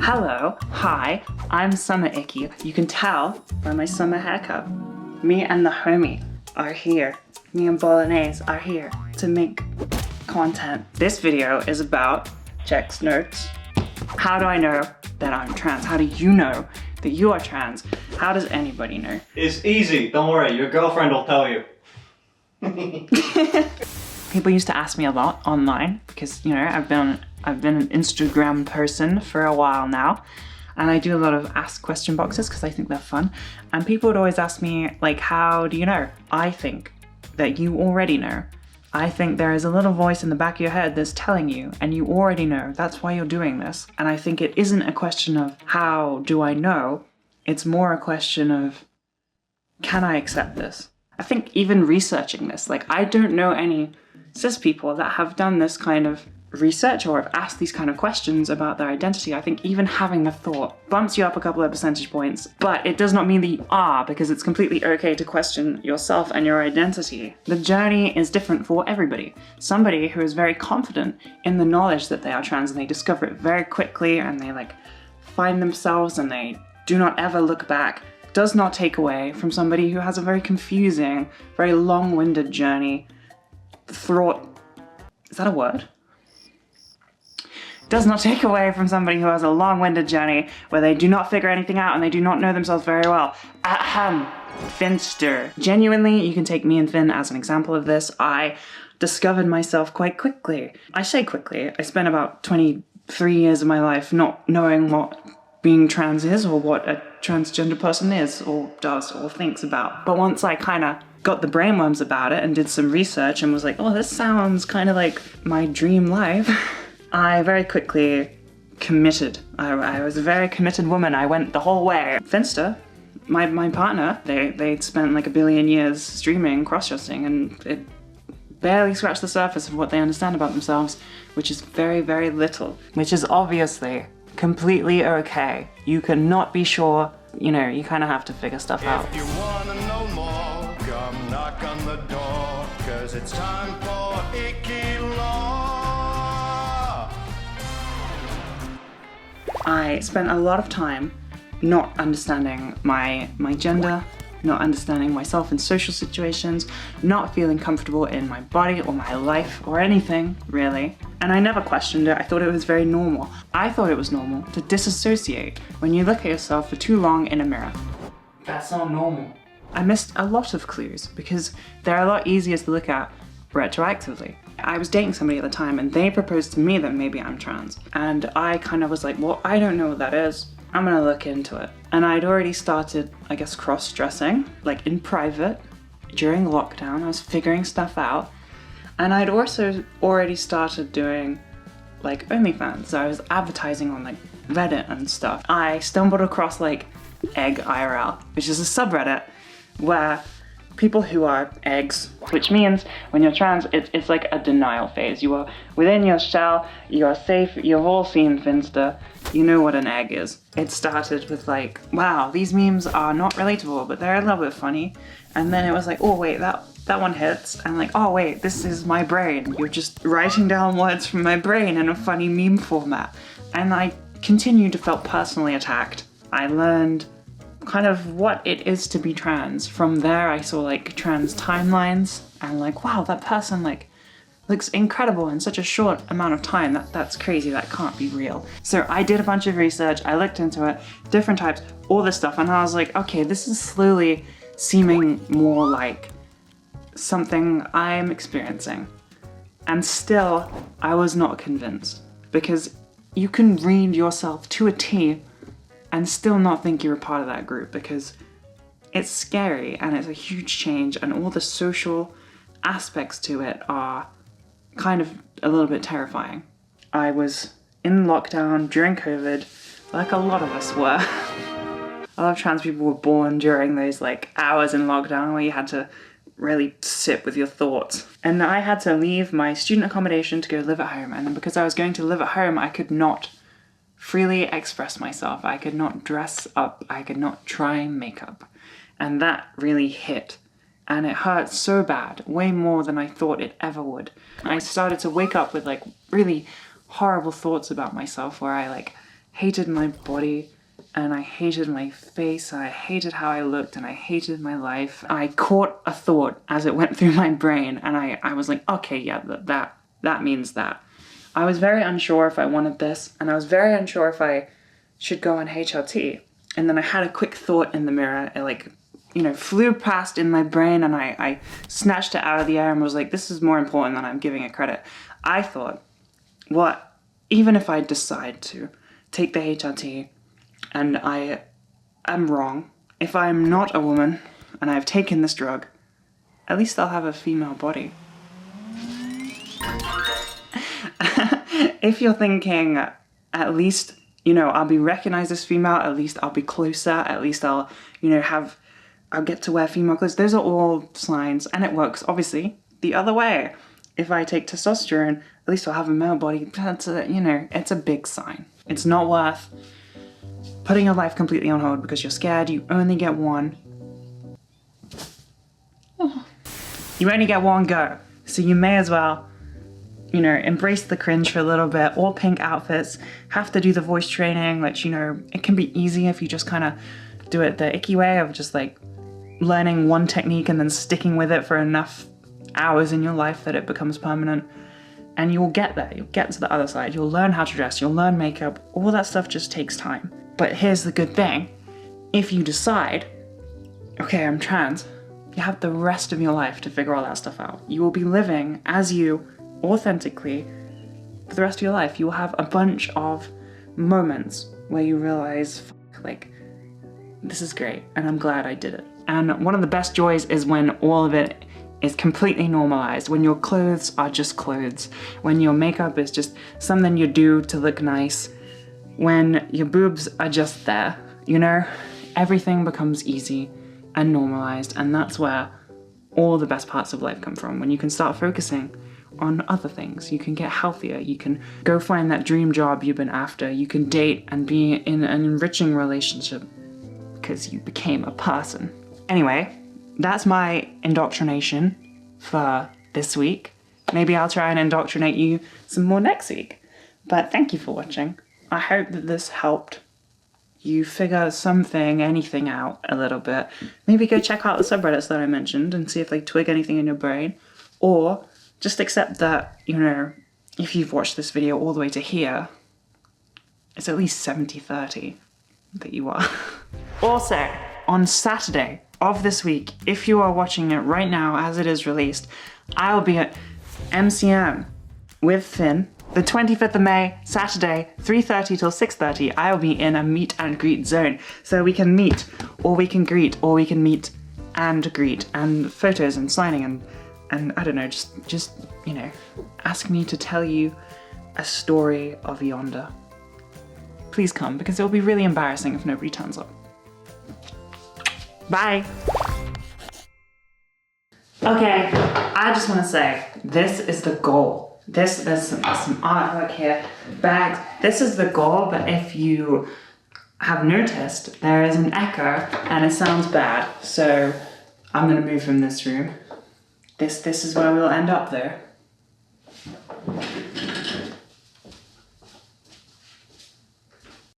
Hello, hi, I'm Summer Icky. You can tell by my summer haircut. Me and the homie are here. Me and Bolognese are here to make content. This video is about checks notes. How do I know that I'm trans? How do you know that you are trans? How does anybody know? It's easy, don't worry, your girlfriend will tell you. People used to ask me a lot online because, you know, I've been an Instagram person for a while now, and I do a lot of ask question boxes because I think they're fun. And people would always ask me, like, how do you know? I think that you already know. I think there is a little voice in the back of your head that's telling you, and you already know. That's why you're doing this. And I think it isn't a question of how do I know? It's more a question of, can I accept this? I think even researching this, like, I don't know any cis people that have done this kind of research or have asked these kind of questions about their identity. I think even having the thought bumps you up a couple of percentage points, but it does not mean that you are, because it's completely okay to question yourself and your identity. The journey is different for everybody. Somebody who is very confident in the knowledge that they are trans and they discover it very quickly and they like find themselves and they do not ever look back, does not take away from somebody who has a very confusing, very long-winded journey. Is that a word? Does not take away from somebody who has a long-winded journey where they do not figure anything out and they do not know themselves very well. Ahem. Finster. Genuinely, you can take me and Finn as an example of this. I discovered myself quite quickly. I say quickly. I spent about 23 years of my life not knowing what being trans is or what a transgender person is or does or thinks about. But once I kind of got the brainworms about it and did some research and was like, oh, this sounds kind of like my dream life, I very quickly committed. I was a very committed woman. I went the whole way. Finster, my partner, they'd spent like 1 billion years streaming, cross-dressing, and it barely scratched the surface of what they understand about themselves, which is very, very little, which is obviously completely okay. You cannot be sure, you know, you kind of have to figure stuff out. If you wanna know more, come knock on the door, 'cause it's time for ICKY Law. I spent a lot of time not understanding my gender, not understanding myself in social situations, not feeling comfortable in my body or my life or anything, really. And I never questioned it. I thought it was very normal. I thought it was normal to disassociate when you look at yourself for too long in a mirror. That's not normal. I missed a lot of clues because they're a lot easier to look at retroactively. I was dating somebody at the time and they proposed to me that maybe I'm trans. And I kind of was like, well, I don't know what that is. I'm gonna look into it. And I'd already started, I guess, cross-dressing, like in private, during lockdown. I was figuring stuff out. And I'd also already started doing like OnlyFans. So I was advertising on like Reddit and stuff. I stumbled across like Egg IRL, which is a subreddit where people who are eggs, which means when you're trans, it's like a denial phase. You are within your shell, you are safe, you've all seen Finster, you know what an egg is. It started with like, wow, these memes are not relatable, but they're a little bit funny. And then it was like, oh wait, that one hits. And like, oh wait, this is my brain. You're just writing down words from my brain in a funny meme format. And I continued to feel personally attacked. I learned kind of what it is to be trans. From there, I saw like trans timelines and like, wow, that person like looks incredible in such a short amount of time. That's crazy, that can't be real. So I did a bunch of research, I looked into it, different types, all this stuff, and I was like, okay, this is slowly seeming more like something I'm experiencing. And still, I was not convinced, because you can read yourself to a T and still not think you're a part of that group, because it's scary and it's a huge change and all the social aspects to it are kind of a little bit terrifying. I was in lockdown during COVID, like a lot of us were. A lot of trans people were born during those like hours in lockdown where you had to really sit with your thoughts. And I had to leave my student accommodation to go live at home, and then because I was going to live at home, I could not freely express myself. I could not dress up. I could not try makeup. And that really hit. And it hurt so bad, way more than I thought it ever would. I started to wake up with like really horrible thoughts about myself where I like hated my body, and I hated my face, I hated how I looked, and I hated my life. I caught a thought as it went through my brain, and I was like, okay, yeah, that means that. I was very unsure if I wanted this, and I was very unsure if I should go on HRT. And then I had a quick thought in the mirror. It flew past in my brain, and I snatched it out of the air and was like, this is more important than I'm giving it credit. I thought, what, even if I decide to take the HRT and I am wrong, if I'm not a woman and I've taken this drug, at least I'll have a female body. If you're thinking, at least, I'll be recognized as female, at least I'll be closer, at least I'll get to wear female clothes. Those are all signs, and it works, obviously, the other way. If I take testosterone, at least I'll have a male body. It's a big sign. It's not worth putting your life completely on hold because you're scared you only get one. You only get one go. So you may as well, embrace the cringe for a little bit. All pink outfits, have to do the voice training, which, it can be easy if you just kind of do it the ICKY way of just like learning one technique and then sticking with it for enough hours in your life that it becomes permanent. And you'll get there, you'll get to the other side, you'll learn how to dress, you'll learn makeup, all that stuff just takes time. But here's the good thing, if you decide, okay, I'm trans, you have the rest of your life to figure all that stuff out. You will be living as you, authentically, for the rest of your life. You will have a bunch of moments where you realize, this is great, and I'm glad I did it. And one of the best joys is when all of it is completely normalized, when your clothes are just clothes, when your makeup is just something you do to look nice, when your boobs are just there, everything becomes easy and normalized, and that's where all the best parts of life come from. When you can start focusing on other things, you can get healthier, you can go find that dream job you've been after, you can date and be in an enriching relationship because you became a person. Anyway, that's my indoctrination for this week. Maybe I'll try and indoctrinate you some more next week. But thank you for watching. I hope that this helped you figure anything out a little bit. Maybe go check out the subreddits that I mentioned and see if they twig anything in your brain. Or just accept that, if you've watched this video all the way to here, it's at least 70-30 that you are. Also, on Saturday of this week, if you are watching it right now as it is released, I'll be at MCM with Finn. The 25th of May, Saturday, 3:30 till 6:30, I'll be in a meet and greet zone. So we can meet, or we can greet, or we can meet and greet, and photos and signing and I don't know, just ask me to tell you a story of yonder. Please come, because it'll be really embarrassing if nobody turns up. Bye. Okay, I just want to say, this is the goal. There's some artwork here, bags. This is the goal, but if you have noticed, there is an echo and it sounds bad. So I'm gonna move from this room. This is where we'll end up though.